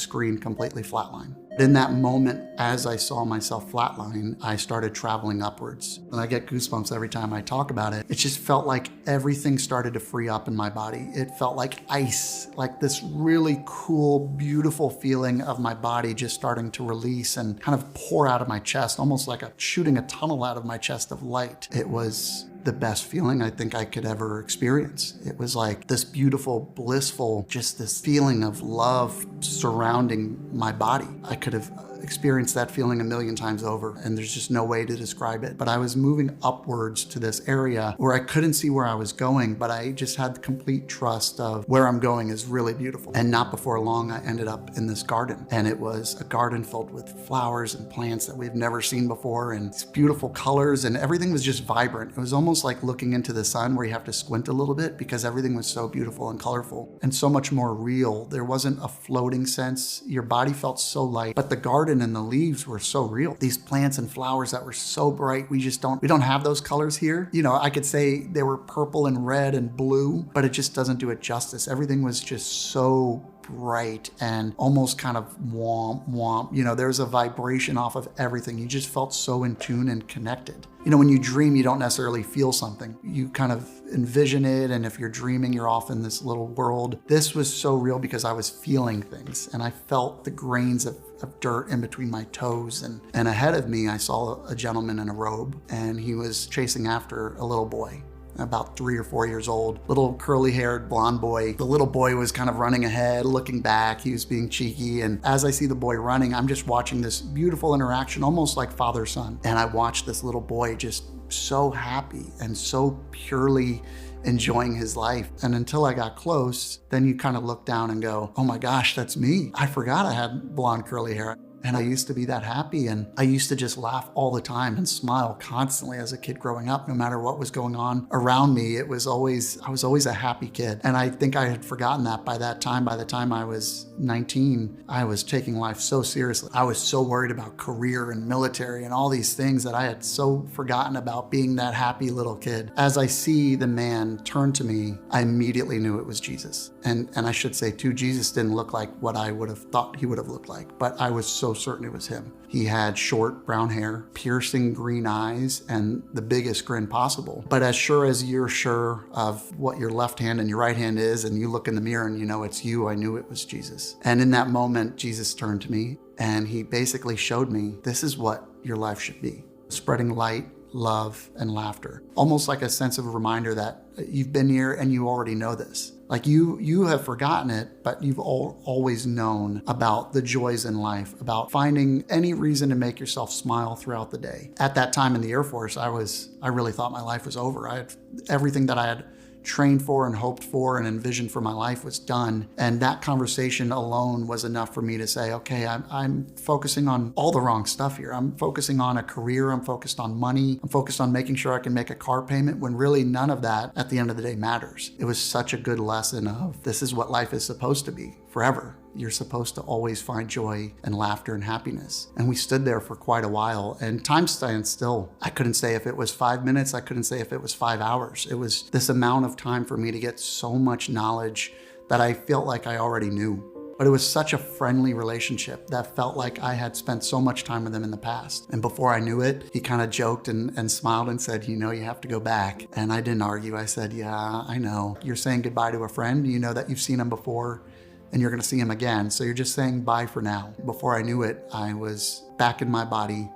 screen completely flatline. In that moment, as I saw myself flatline, I started traveling upwards. And I get goosebumps every time I talk about it. It just felt like everything started to free up in my body. It felt like ice, like this really cool, beautiful feeling of my body just starting to release and kind of pour out of my chest, almost like shooting a tunnel out of my chest of light. It was the best feeling I think I could ever experience. It was like this beautiful, blissful, just this feeling of love surrounding my body. I could have experienced that feeling a million times over, and there's just no way to describe it. But I was moving upwards to this area where I couldn't see where I was going, but I just had complete trust of where I'm going is really beautiful. And not before long, I ended up in this garden, and it was a garden filled with flowers and plants that we've never seen before, and it's beautiful colors, and everything was just vibrant. It was almost like looking into the sun where you have to squint a little bit because everything was so beautiful and colorful and so much more real. There wasn't a floating sense. Your body felt so light, but the garden and the leaves were so real. These plants and flowers that were so bright, we don't have those colors here. You know, I could say they were purple and red and blue, but it just doesn't do it justice. Everything was just so bright and almost kind of womp womp. You know, there's a vibration off of everything. You just felt so in tune and connected. You know, when you dream, you don't necessarily feel something. You kind of envision it, and if you're dreaming, you're off in this little world. This was so real because I was feeling things, and I felt the grains of dirt in between my toes. And ahead of me, I saw a gentleman in a robe, and he was chasing after a little boy, about 3 or 4 years old, little curly haired blonde boy. The little boy was kind of running ahead, looking back. He was being cheeky. And as I see the boy running, I'm just watching this beautiful interaction, almost like father-son. And I watched this little boy just so happy and so purely enjoying his life. And until I got close, then you kind of look down and go, oh my gosh, that's me. I forgot I had blonde curly hair. And I used to be that happy, and I used to just laugh all the time and smile constantly as a kid growing up. No matter what was going on around me, I was always a happy kid. And I think I had forgotten that by that time. By the time I was 19, I was taking life so seriously. I was so worried about career and military and all these things that I had so forgotten about being that happy little kid. As I see the man turn to me, I immediately knew it was Jesus. And I should say too, Jesus didn't look like what I would have thought he would have looked like, but I was so certain it was him. He had short brown hair, piercing green eyes, and the biggest grin possible. But as sure as you're sure of what your left hand and your right hand is, and you look in the mirror and you know it's you, I knew it was Jesus. And in that moment, Jesus turned to me and he basically showed me, this is what your life should be. Spreading light, love, and laughter. Almost like a sense of a reminder that you've been here and you already know this. Like you have forgotten it, but you've always known about the joys in life, about finding any reason to make yourself smile throughout the day. At that time in the Air Force, I really thought my life was over. I had everything that I had trained for and hoped for and envisioned for my life was done. And that conversation alone was enough for me to say, okay, I'm focusing on all the wrong stuff here. I'm focusing on a career. I'm focused on money. I'm focused on making sure I can make a car payment when really none of that at the end of the day matters. It was such a good lesson of this is what life is supposed to be forever. You're supposed to always find joy and laughter and happiness. And we stood there for quite a while, and time stands still. I couldn't say if it was 5 minutes. I couldn't say if it was 5 hours. It was this amount of time for me to get so much knowledge that I felt like I already knew. But it was such a friendly relationship that felt like I had spent so much time with him in the past. And before I knew it, he kind of joked and smiled and said, you know, you have to go back. And I didn't argue. I said, yeah, I know. You're saying goodbye to a friend. You know that you've seen him before and you're going to see him again. So you're just saying bye for now. Before I knew it, I was back in my body,